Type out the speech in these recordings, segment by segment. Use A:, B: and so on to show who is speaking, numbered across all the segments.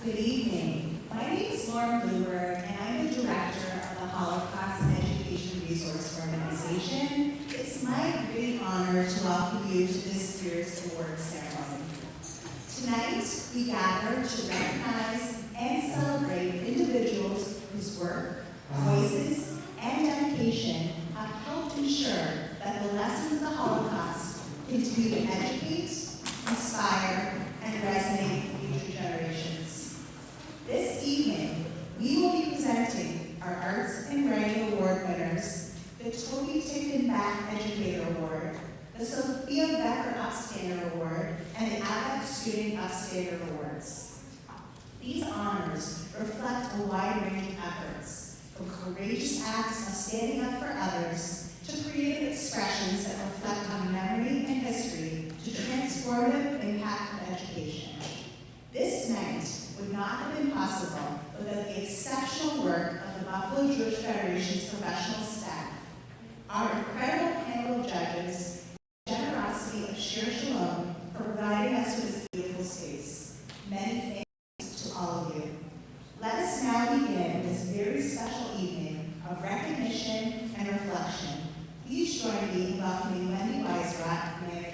A: Good evening. My name is Lauren Bloomberg, and I'm the director of the Holocaust Education Resource Organization. It's my great honor to welcome you to this year's award ceremony. Tonight, we gather to recognize and celebrate individuals whose work, voices, and dedication have helped ensure that the lessons of the Holocaust continue to educate, inspire, and resonate with future generations. This evening, we will be presenting our Arts and Writing Award winners, the Toby Tichtenbach Educator Award, the Sophia Becker Upstander Award, and the ABAC Student Upstander Awards. These honors reflect a wide range of efforts, from courageous acts of standing up for others to creative expressions that reflect on memory and history to transformative impact of education. This night would not have been possible without the exceptional work of the Buffalo Jewish Federation's professional staff, our incredible panel of judges, and the generosity of Shir Shalom for providing us with this beautiful space. Many thanks to all of you. Let us now begin this very special evening of recognition and reflection. Please join me in welcoming Wendy Weisrott, Manager.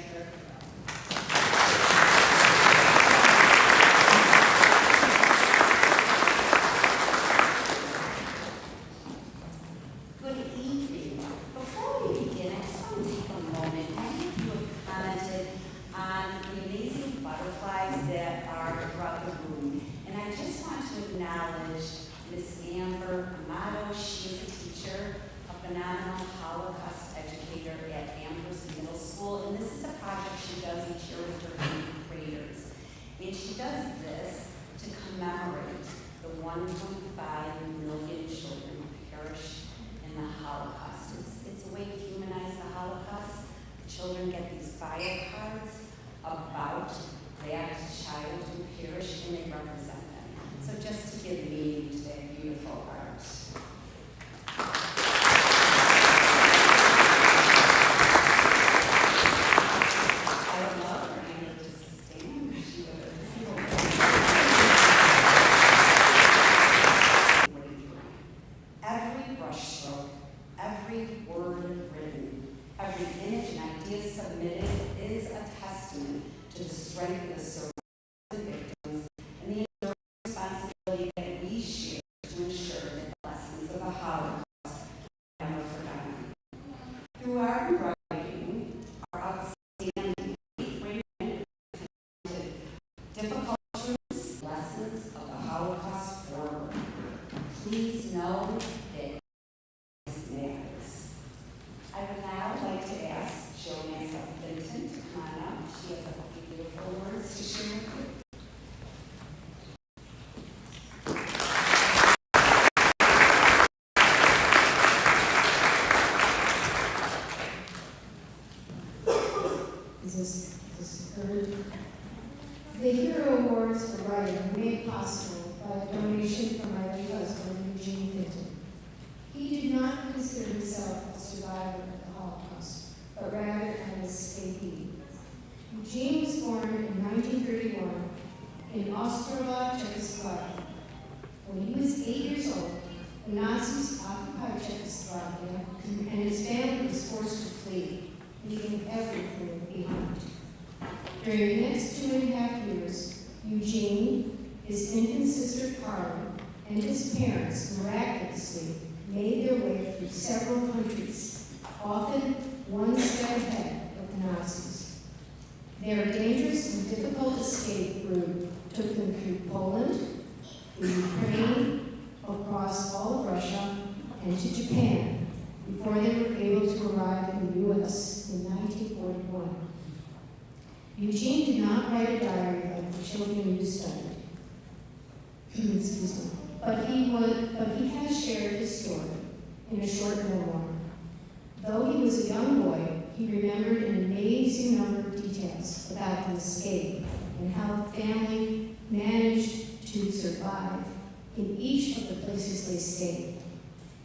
B: Holocaust educator at Amherst Middle School, and this is a project she does each year with her eighth graders. And she does this to commemorate the 1.5 million children who perished in the Holocaust. It's a way to humanize the Holocaust. The children get these bio cards about that child who perished, and they represent them. So just to give meaning to that beautiful art. Submitted is a testament to the strength of the surviving victims and the enduring responsibility that we share to ensure that the lessons of the Holocaust are never forgotten. Through our writing, our outstanding difficult truths, lessons of the Holocaust forward. Please know that this matters. I would now like to ask Joanne Fenton to come on up. She has a few beautiful words to share with you.
C: Is this heard? The Hero Awards for Writing were made possible by a donation from my late husband, Eugene Fenton. He did not consider himself a survivor of the Holocaust, but rather an escapee. Eugene was born in 1931 in Ostrava, Czechoslovakia. When he was 8 years old, the Nazis occupied Czechoslovakia, and his family was forced to flee, leaving everything behind. During the next 2.5 years, Eugene, his infant sister Carla, and his parents miraculously made their way through several countries, often one step ahead of the Nazis. Their dangerous and difficult escape route took them through Poland, the Ukraine, across all of Russia, and to Japan, before they were able to arrive in the U.S. in 1941. Eugene did not write a diary like the children you studied. Excuse me. But he has shared his story in a short memoir. Though he was a young boy, he remembered an amazing number of details about the escape and how the family managed to survive in each of the places they stayed.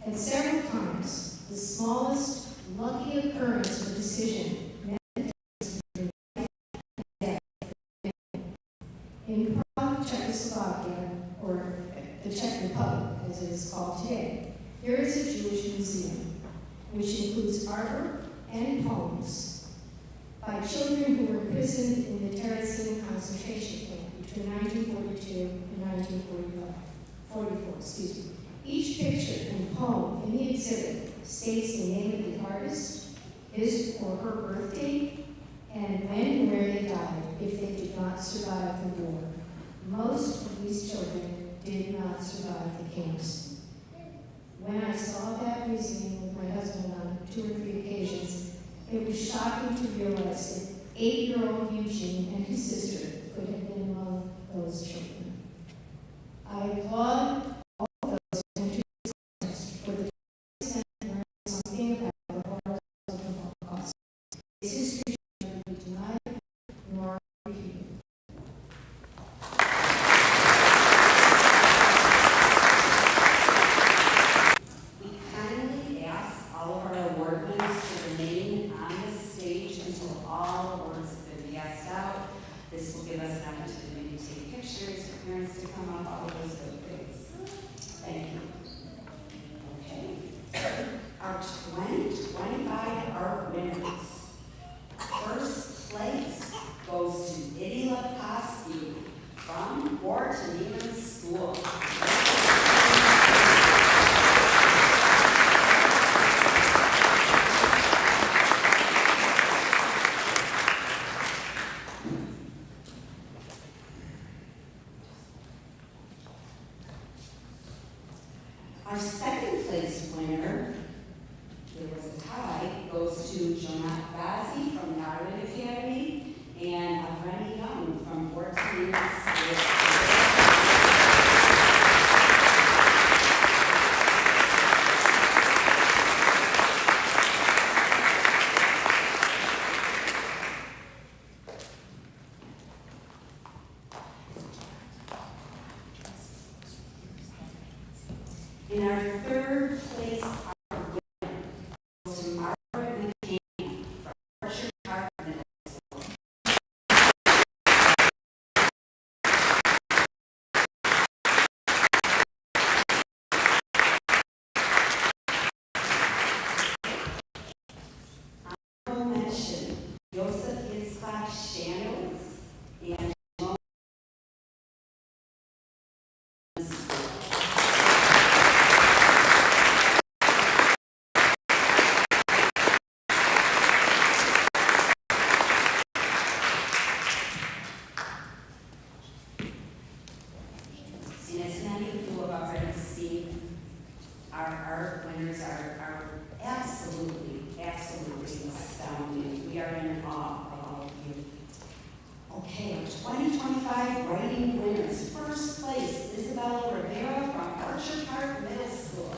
C: At several times, the smallest lucky occurrence or decision meant the difference between life and death. In Prague, Czechoslovakia, or the Czech Republic, as it is called today, there is a Jewish museum, which includes artwork and poems by children who were imprisoned in the Terezin concentration camp between 1942 and 1944. Each picture and poem in the exhibit states the name of the artist, his or her birth date, and when and where they died if they did not survive the war. Most of these children did not survive the camps. When I saw that museum with my husband on 2 or 3 occasions, it was shocking to realize that 8-year-old Eugene and his sister could have been among those children. I applaud all of those countries for the extent of learning something about the horrors of the Holocaust. Its history should never be denied nor repeated.
B: We kindly ask all of our award winners to remain on the stage until all awards have been passed out. This will give us an opportunity to take pictures, for parents to come up, all of those good things. Thank you. Okay. Our 2025 art winners. First place goes to Iddy Lepkowski from Wharton Neiman School. Our second place winner, there was a tie, goes to Jonat Ghazi from Darwin Academy and Avreni Young from Wharton Neiman School. In our third place, our winner goes to Margaret McCain from Orchard Park Middle School. Honorable mention, Joseph Yitzchak Shanos and And as many of you have already seen, our art winners are absolutely astounding. We are in awe of all of you. Okay, our 2025 writing winners. First place, Isabella Rivera from Orchard Park Middle School.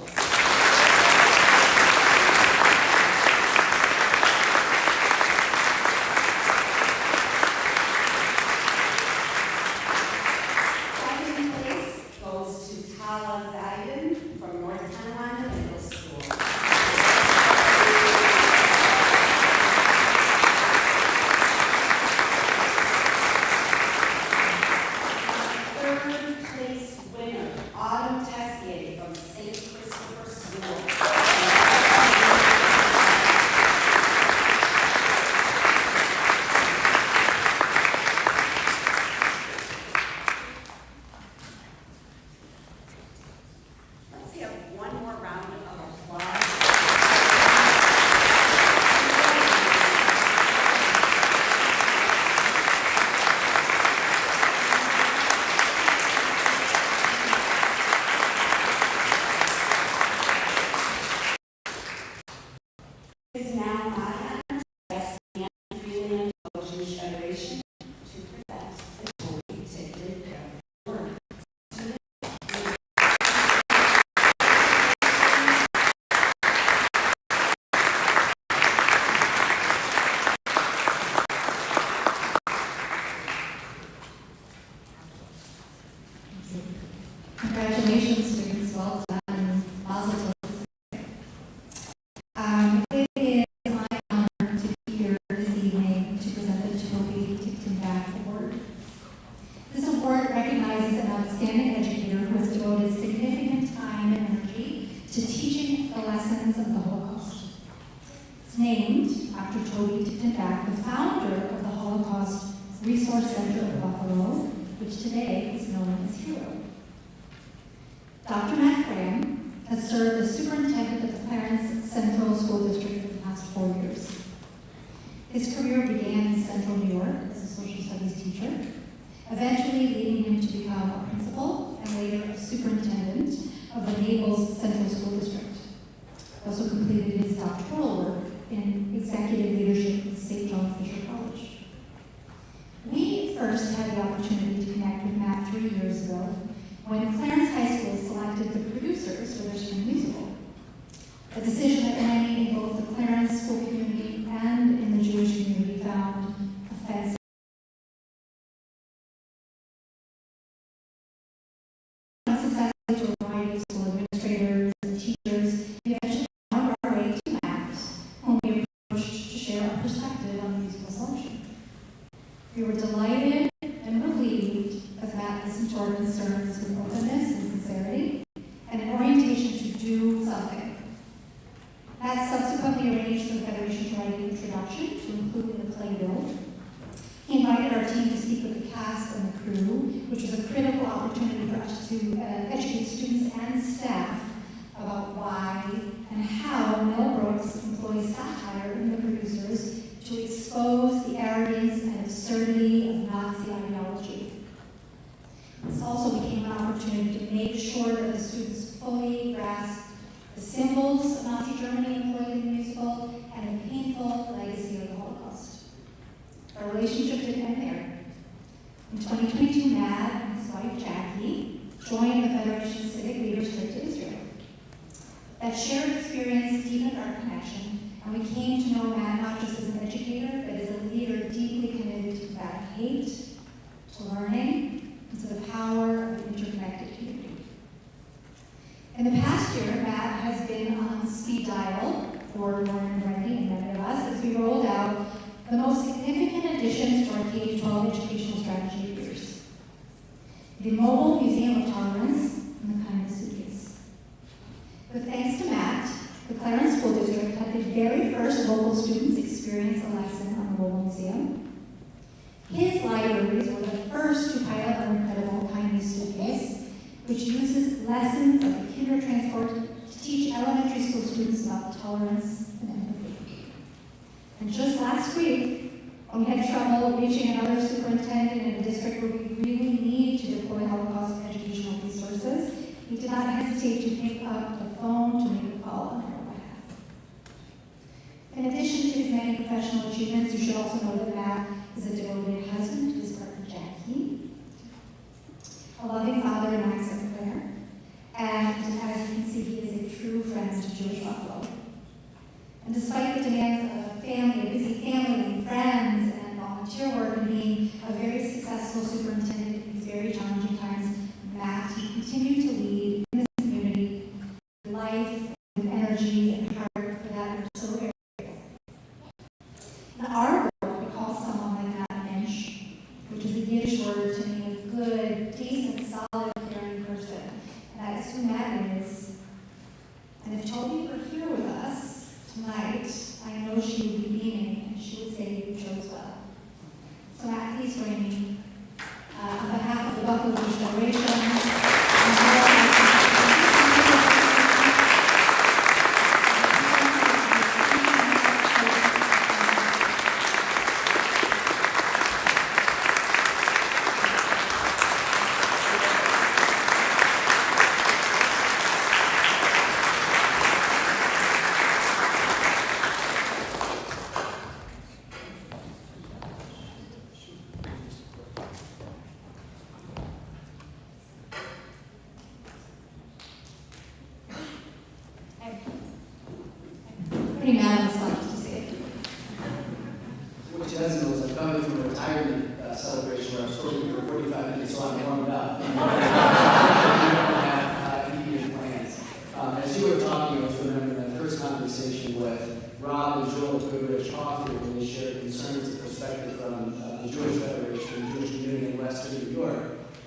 B: Second place goes to Tala Zaiden from North Carolina Middle School. Third place winner, Autumn Tessier from St. Christopher School. Let's have one more round of applause. Is now my honor to ask the Freeland Jewish Federation to present the Tory Tickled Award.
D: Congratulations, students. Well done. Positive. It is my honor to be here this evening to present the Toby Tickton Back Award. This award recognizes is an outstanding educator who has devoted significant time and energy to teaching the lessons of the Holocaust. It's named after Toby Tichtenbach, the founder of the Holocaust Resource Center of Buffalo, which today is known as HERO. Dr. Matt Graham has served as superintendent of the Clarence Central School District for the past 4 years. His career began in Central New York as a social studies teacher, eventually leading him to become a principal and later a superintendent of the Naples Central School District. He also completed his doctoral work in executive leadership at St. John Fisher College. We first had the opportunity to connect with Matt 3 years ago when Clarence High School selected the producers for their spring musical. A decision that many in both the Clarence school community and in the Jewish community found offensive. Unsuccessfully to a variety of school administrators and teachers, we eventually found our way to Matt, whom we approached to share our perspective on the musical selection. We were delighted and relieved as Matt listened to our concerns with openness and sincerity and an orientation to do something. Matt subsequently arranged for the Federation to write an introduction to include in the play bill. He invited our team to speak with the cast and the crew, which was a critical opportunity for us to educate students and staff about why and how Mel Brooks employs satire in the producers to expose the arrogance and absurdity of Nazi ideology. This also became an opportunity to make sure that the students fully grasped the symbols of Nazi Germany employed in the musical and the painful legacy of the Holocaust. Our relationship didn't end there. In 2022, Matt and his wife Jackie joined the Federation's civic leaders trip to Israel. That shared experience deepened our connection, and we came to know Matt not just as an educator, but as a leader deeply committed to combating hate, to learning, and to the power of an interconnected community. In the past year, Matt has been on speed dial for Lauren and Brandy and many of us as we rolled out the most significant additions to our K-12 educational strategy of years. The Mobile Museum of Tolerance and the Kindness Suitcase. With thanks to Matt, the Clarence School District had the very first local students experience a lesson on the Mobile Museum. His libraries were the first to pilot our incredible Kindness Suitcase, which uses lessons of the kinder transport to teach elementary school students about tolerance and empathy. And just last week, when we had trouble reaching another superintendent in a district where we really need to deploy Holocaust educational resources, he did not hesitate to pick up the phone to make a call on our behalf. In addition to his many professional achievements, you should also know that Matt is a devoted husband to his partner Jackie, a loving father in Max and Claire, and as you can see, he is a true friend to Jewish Buffalo. And despite the demands of a family, a busy family, and friends, and volunteer work, and being a very successful superintendent in these very challenging times, Matt, he continued to lead in this community with life, with energy, and heart for that we're so very grateful. In our world, we call someone like Matt Minch, which is a Yiddish word to mean a good, decent, solid, caring person. And that is who Matt is. And if Toby were here with us tonight, I know she would be beaming, and she would say you chose well. So Matt, please join me on behalf of the Buffalo Jewish Federation.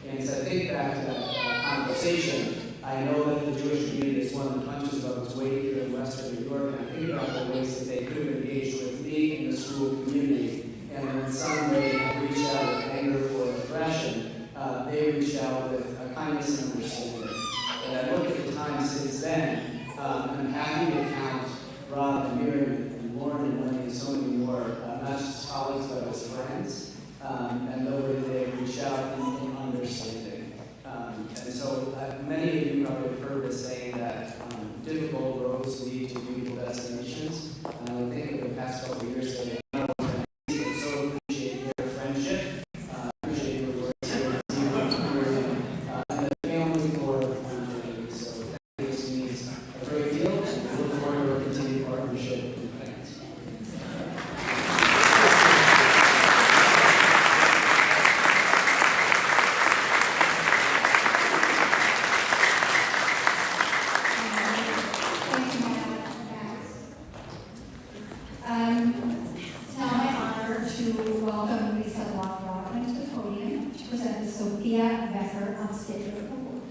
E: And as I think back to that conversation, I know that the Jewish community is one of the punches above its weight here in Western New York, and I think about the ways that they could have engaged with me in the school community, and in some way have reached out with anger or aggression, they reached out with kindness and understanding. And I look at the time since then, I'm happy to count Rob and Miriam and Lauren and Lenny and so many more, not just colleagues but as friends, and the way they reach out in understanding. And so many of you probably have heard us saying that difficult roads lead to beautiful destinations. And I think over the past couple of years, that so appreciate your friendship, appreciate your words here, and the family for community. So this means a great deal, and we look forward to our continued partnership and thanks.
D: Thank you, Madam Bass. It's now my honor to welcome Lisa Lockrock to the podium to present the Sophia Vesser Upstander Award.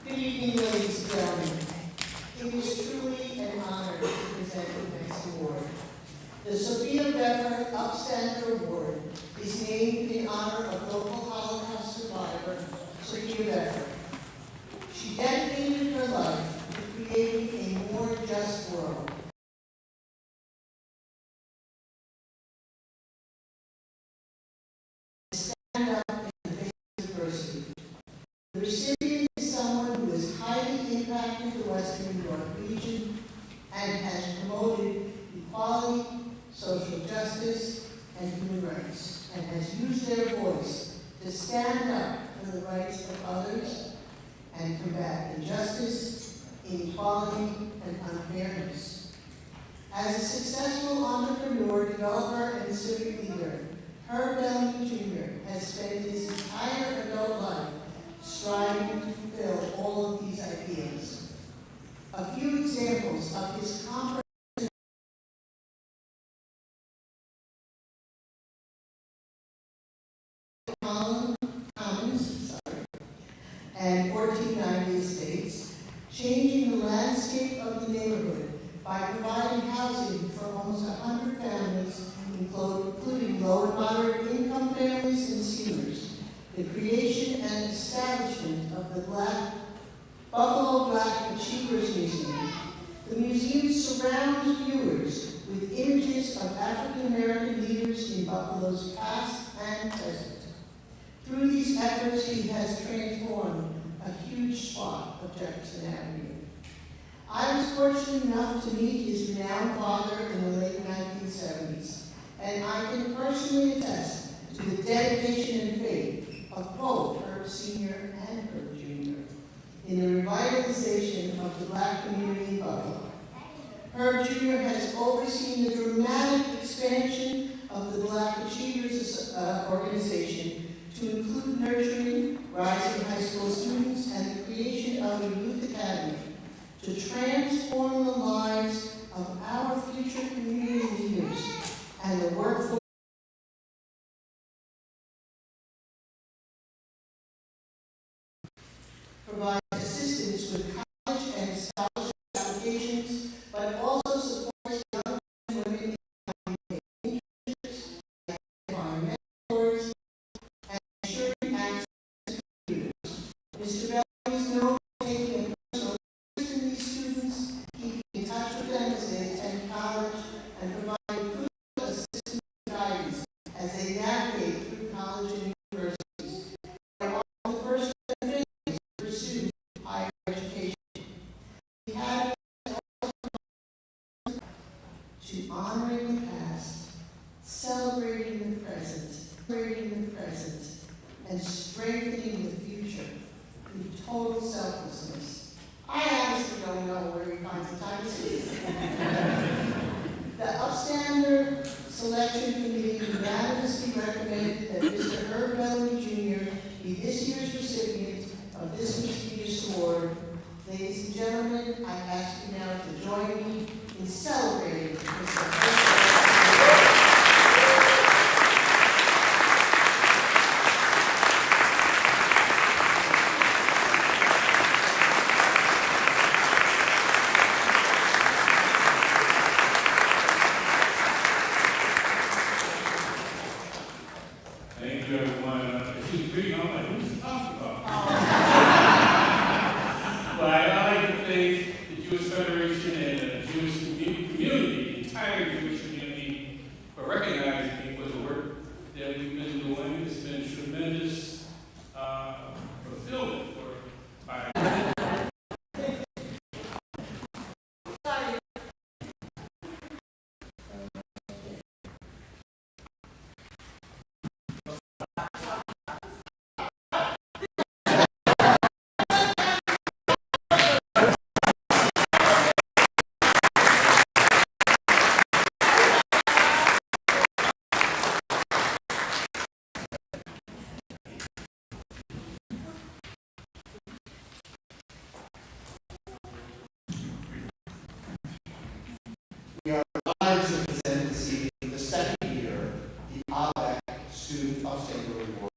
F: Good evening, ladies and gentlemen. It is truly an honor to present the next award. The Sophia Becker Upstander Award is named in honor of local Holocaust survivor Sophia Becker. She dedicated her life to creating a more just world. Stand up in the face of adversity. The recipient is someone who has highly impacted the Western New York region and has promoted equality, social justice, and human rights, and has used their voice to stand up for the rights of others and combat injustice, inequality, and unfairness. As a successful entrepreneur, developer, and civic leader, Herb Bellamy Jr. has spent his entire adult life striving to fulfill all of these ideas. A few examples of his comprehensive Commons and 1490 estates, changing the landscape of the neighborhood by providing housing for almost 100 families, including low and moderate income families and seniors. The creation and establishment of the Buffalo Black Achievers Museum. The museum surrounds viewers with images of African American leaders in Buffalo's past and present. Through these efforts, he has transformed a huge swath of Jefferson Avenue. I was fortunate enough to meet his renowned father in the late 1970s, and I can personally attest to the dedication and faith of both Herb Sr. and Herb Jr. in the revitalization of the Black community in Buffalo. Herb Jr. has overseen the dramatic expansion of the Black Achievers organization to include nurturing rising high school students and the creation of a youth academy to transform the lives of our future community leaders and the workforce. Provides assistance with college and scholarship applications, but also supports young women in internships, identifying mentors, and ensuring access to computers. Mr. Bell is known for taking a personal interest in these students, keeping in touch with them as they attend college, and providing crucial assistance and guidance as they navigate through college and universities. They are all the first to pursue higher education. The Academy is also to honoring the past, celebrating the present, and strengthening the future through total selflessness. I honestly don't know where he finds the time to speak. The Upstander Selection Committee unanimously recommended that Mr. Herb Bellamy Jr. be this year's recipient of this prestigious award. Ladies and gentlemen, I ask you now to join me in celebrating
G: We are honored to present this evening the second year, the ABEC Student Upstate Award,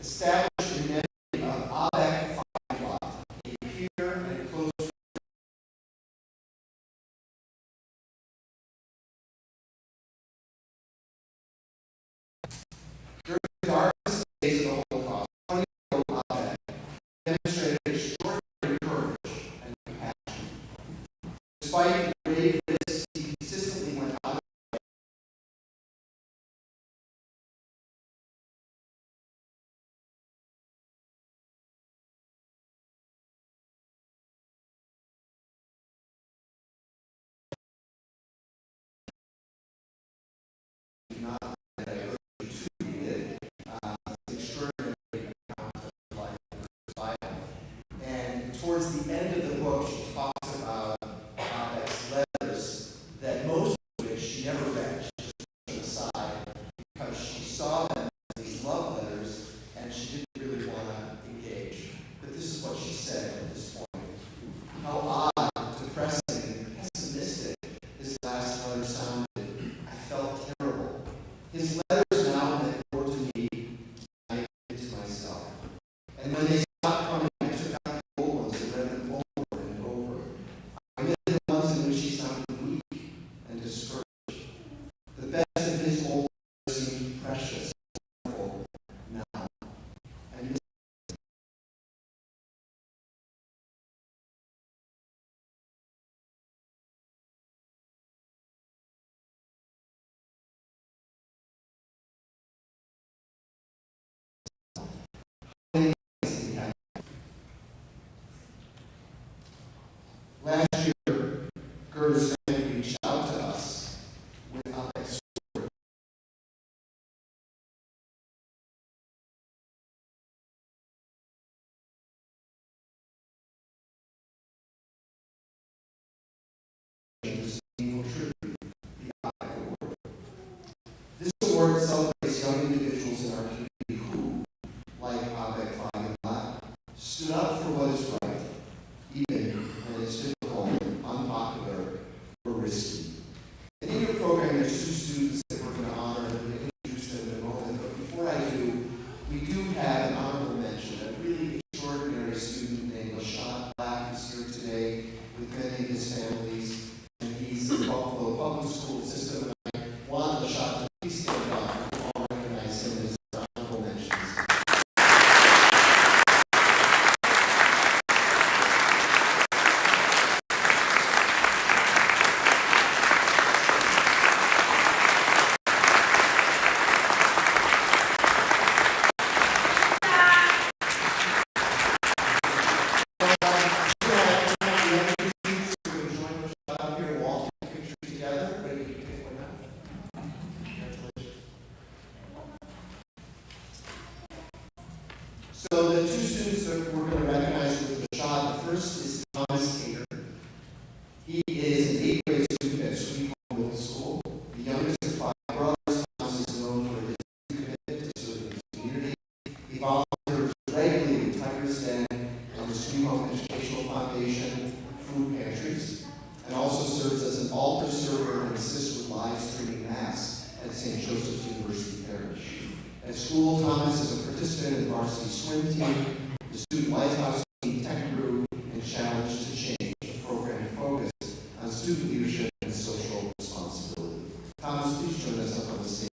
G: established in memory of ABEC Feinblatt, a peer and close during the darkest days of the Holocaust. 20-year-old ABEC demonstrated extraordinary courage and compassion. Despite the grave risks he consistently went out of not that I urge you to read it. It's an extraordinary account of her life and her survival. And towards the end of the book, she talks about Abek's letters that most of which she never read. She just put them aside because she saw them as these love letters and she didn't really want to engage. But this is what she said at this point. How odd, depressing, and pessimistic his last letter sounded. I felt terrible. His letters now meant more to me than I did to myself. And when they stopped coming, I took out the old ones and read them over and over. I read the ones in which he sounded weak and discouraged. The best of his old letters seemed precious and wonderful now. I miss Last year, Gerda's family reached out to us with Abek's story. This meaningful tribute, the Abek Award. This award celebrates young individuals in our community who, like Abek Feinblatt, stood up for what is right, even when it's difficult, unpopular, or risky. And in your program, there's two students that we're going to honor, and we're going to introduce them in a moment. But before I do, we do have an honorable mention, a really extraordinary student named LaShawn Black, who's here today with many of his families, and he's in the Buffalo Public School system. And I want LaShawn to please stand up. We all recognize him as our honorable mentions. So the two students that we're going to recognize with Rashad, the first is Thomas Hager. He is an 8th grade student at Sweet Home Middle School. The youngest of 5 brothers, Thomas is known for his commitment to serving his community. He volunteers regularly with Tiger's Den and the Sweet Home Educational Foundation food pantries, and also serves as an altar server and assists with live streaming Mass at St. Joseph's University Parish. At school, Thomas is a participant in the varsity swim team, the student lighthouse team, tech crew, and Challenge to Change, a program focused on student leadership and social responsibility. Thomas, please join us up on the stage.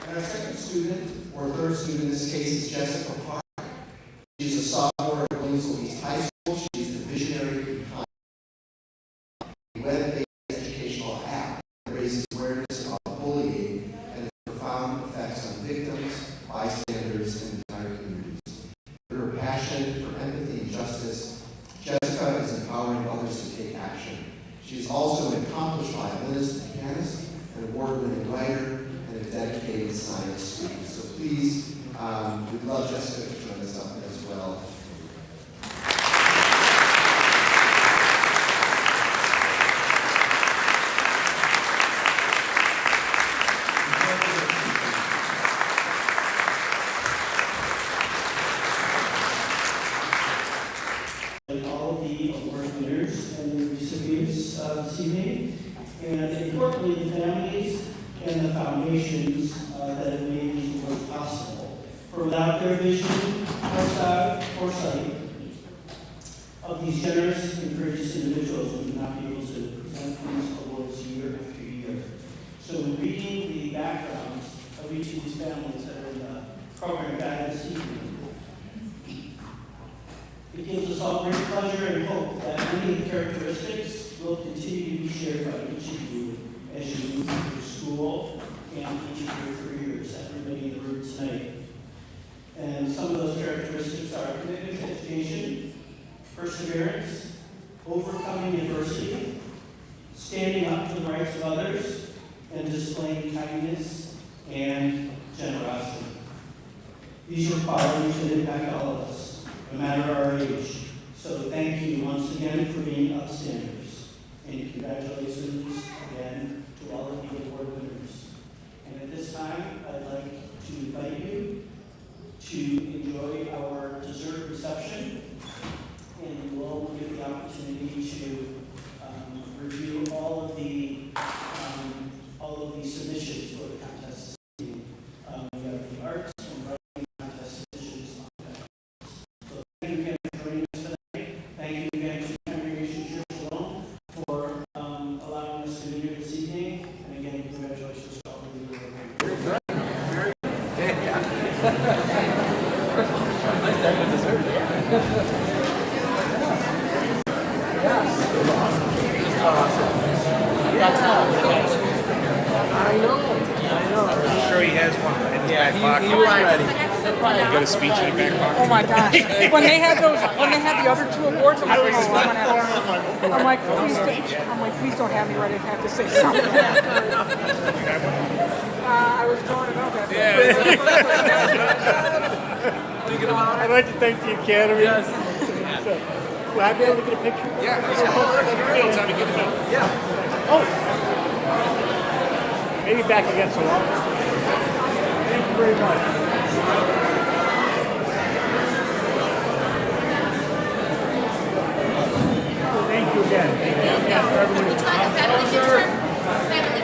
G: And our second student, or third student in this case, is Jessica Park. She's a sophomore at Williamsville East High School. She's the visionary behind a web-based educational app that raises awareness about bullying and its profound effects on victims, bystanders, and entire communities. Through her passion for empathy and justice, Jessica is empowering others to take action. She is also an accomplished violinist and pianist, an award-winning writer, and a dedicated science student. So please, we'd love Jessica to join us up as well.
H: For without their vision, foresight of these generous and courageous individuals, we would not be able to present these awards year after year. So in reading the backgrounds of each of these families that are in the program guide this evening, it gives us all great pleasure and hope that many of the characteristics will continue to be shared by each of you as you move through school and each of your careers that we're in the room tonight. And some of those characteristics are commitment to education, perseverance, overcoming adversity, standing up for the rights of others, and displaying kindness and generosity. These are qualities that impact all of us, no matter our age. So thank you once again for being upstanders. And congratulations again to all of the award winners. And at this time, I'd like to invite you to enjoy our dessert reception. And we'll get the opportunity to review all of the submissions for the contest. We have the arts and writing contest submissions on that. So thank you again for joining us tonight. Thank you again to Congregation Church Shalom for allowing us to be here this evening. And again, congratulations to all of you.
I: I'm sure he has one in his back pocket.
J: He was ready.
I: You got a speech in your back pocket?
J: Oh my gosh! When they had the other two awards, I'm like, please don't have me ready to have to say something. I was drawing it up.
K: I'd like to thank the Academy. Yes. Will I be able to get a picture?
I: Yeah, that's real time to get it out.
K: Yeah. Oh. Maybe back against the wall. Thank you very much. Thank you again. Thank you again for everybody. Thank you.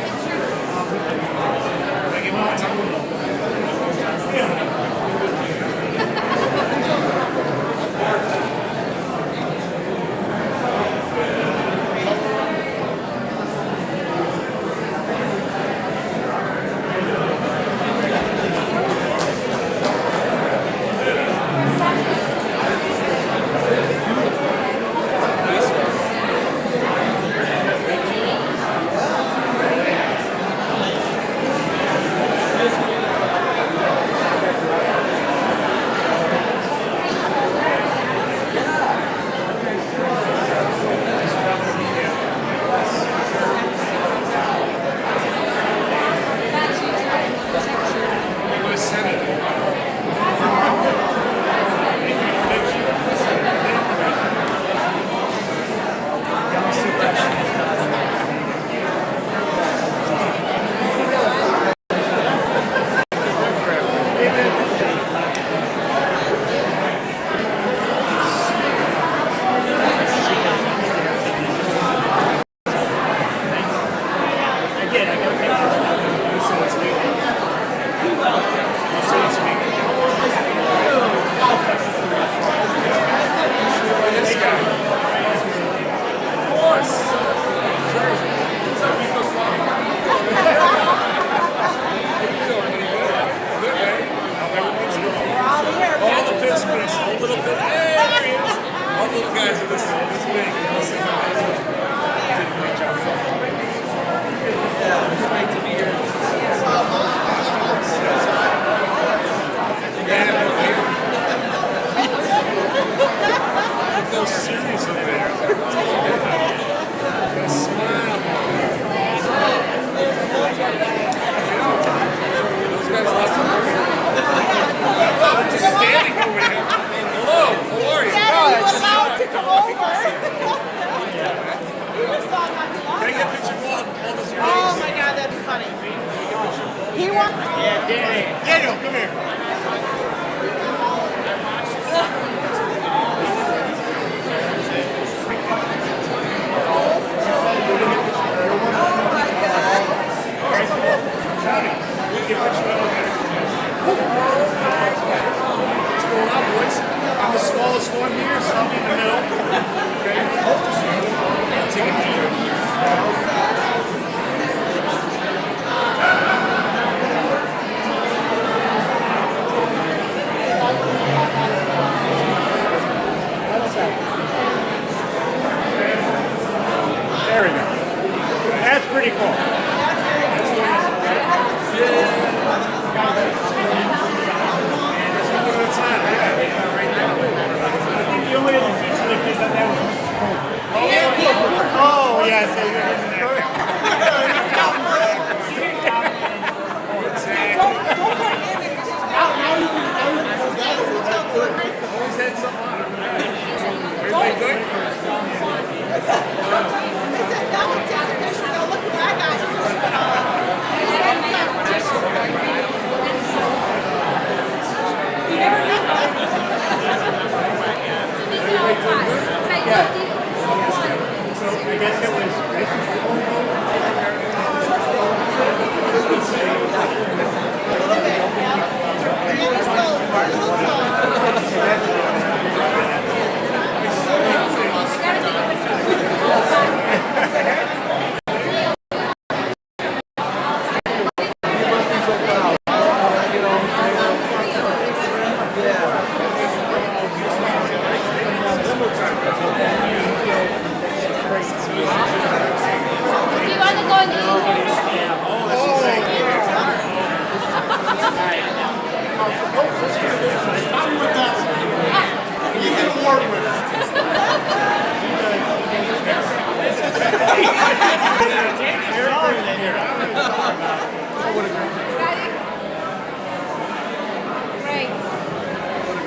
K: I guess it was.
L: Great.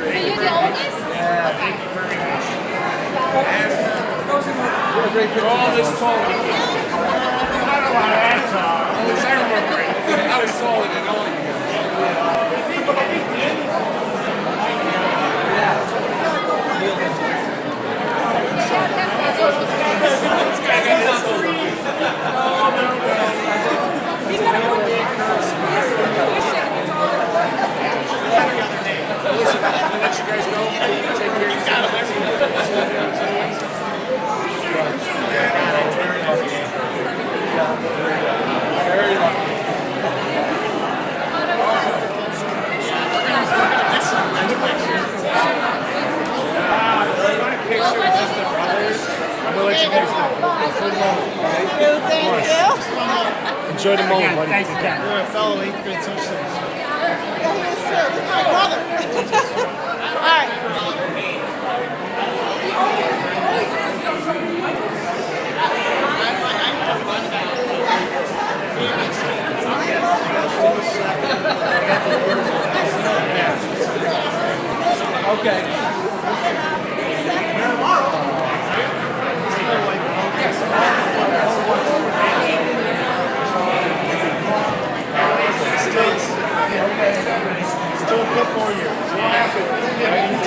L: So you're the oldest?
I: You're all this tall. I don't know how that's tall. I remember it. I was taller than all of you. Listen, I'll let you guys go. Take care of yourself. Very lucky. I'm gonna let you guys go.
L: Thank you.
K: Enjoy the moment, buddy.
J: Thanks again.
K: You're a fellow 8th grade social studies.
L: Yeah, he is too. He's my brother. All right.
K: Okay. Still a couple more years. We'll have to. Yeah, you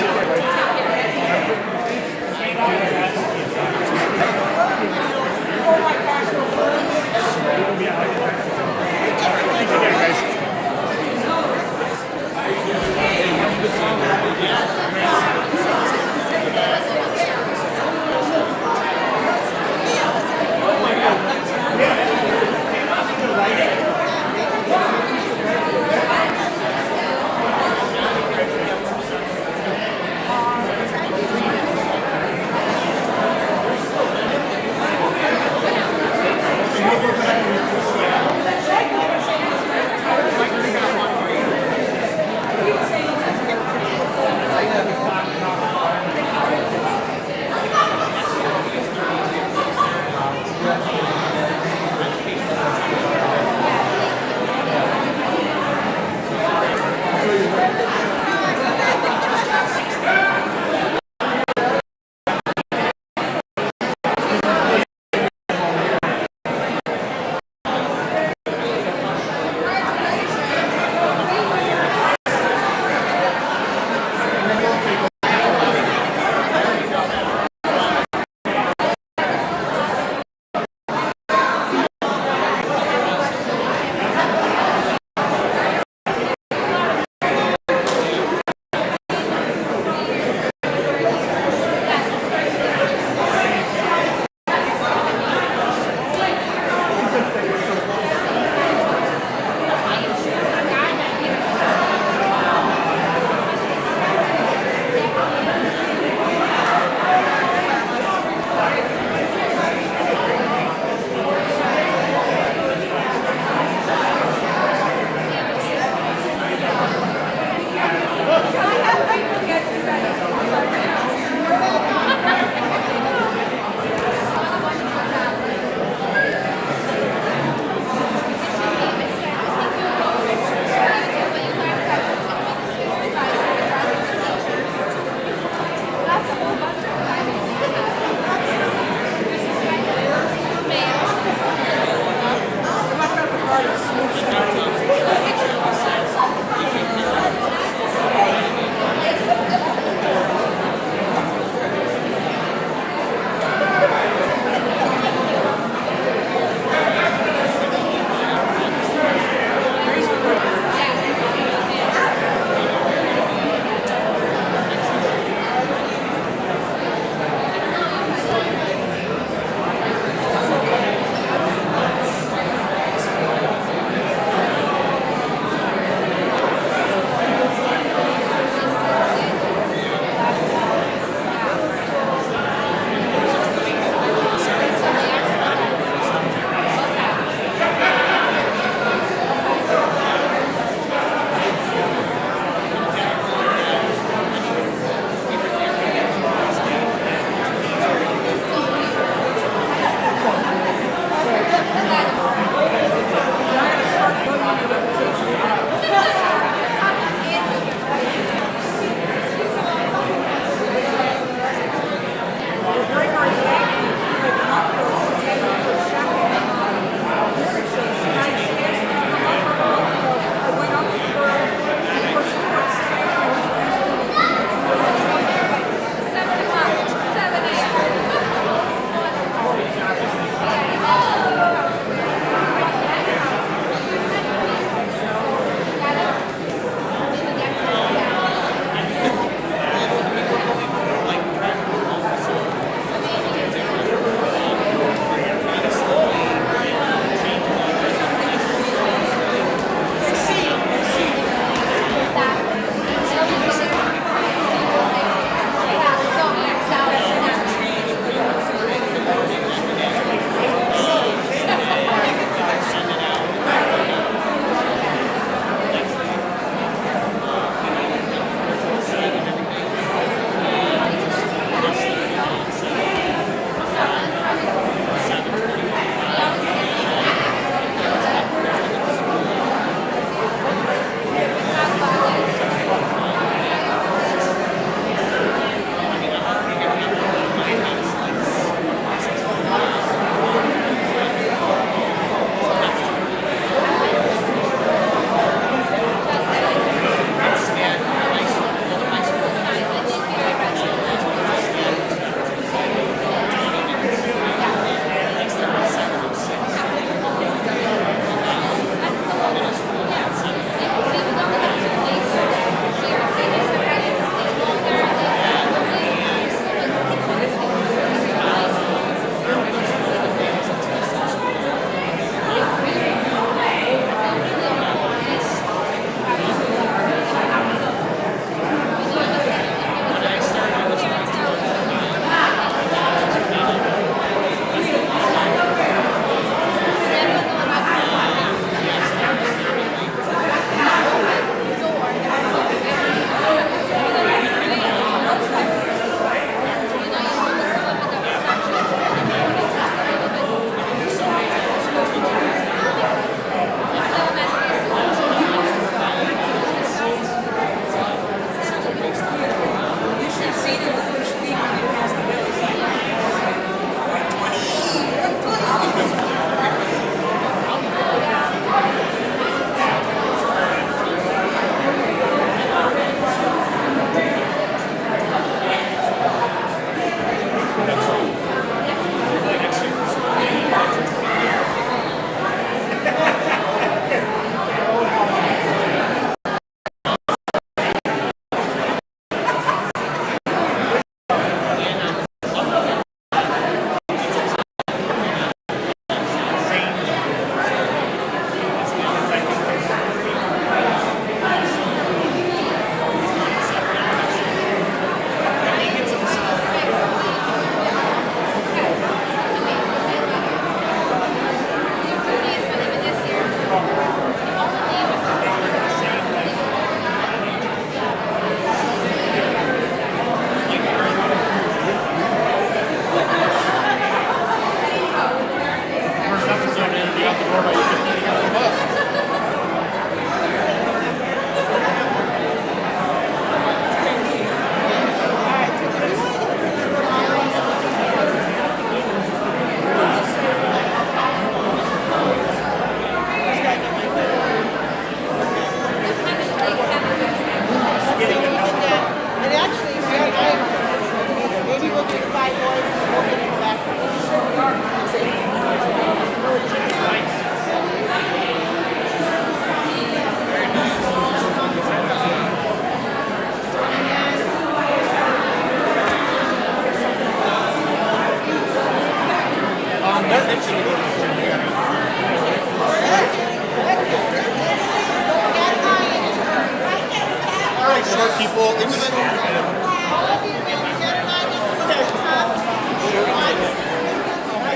K: more people into the.
L: All of you, maybe Jen and I just put our top once. You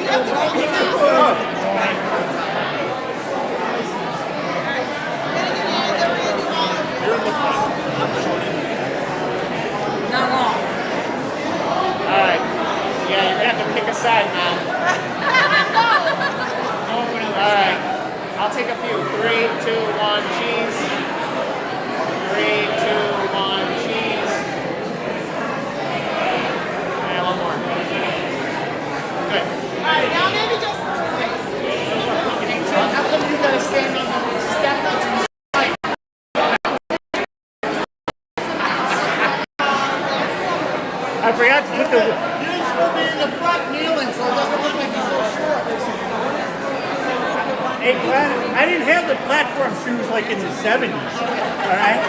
L: have to go to the top. All right. Getting in the end, Randy Waller.
K: You're in the front.
J: Not long.
K: All right. Yeah, you're gonna have to pick a side now. All right. I'll take a few. 3, 2, 1, cheese. 3, 2, 1, cheese. And one more. Good.
L: All right, now maybe just twice.
K: How come you gotta stand on the step that's in sight? I forgot to put the. You're supposed to be in the front kneeling, so it doesn't look like you're so short. Hey, Glenn, I didn't have the platform shoes like in the 70s. All right?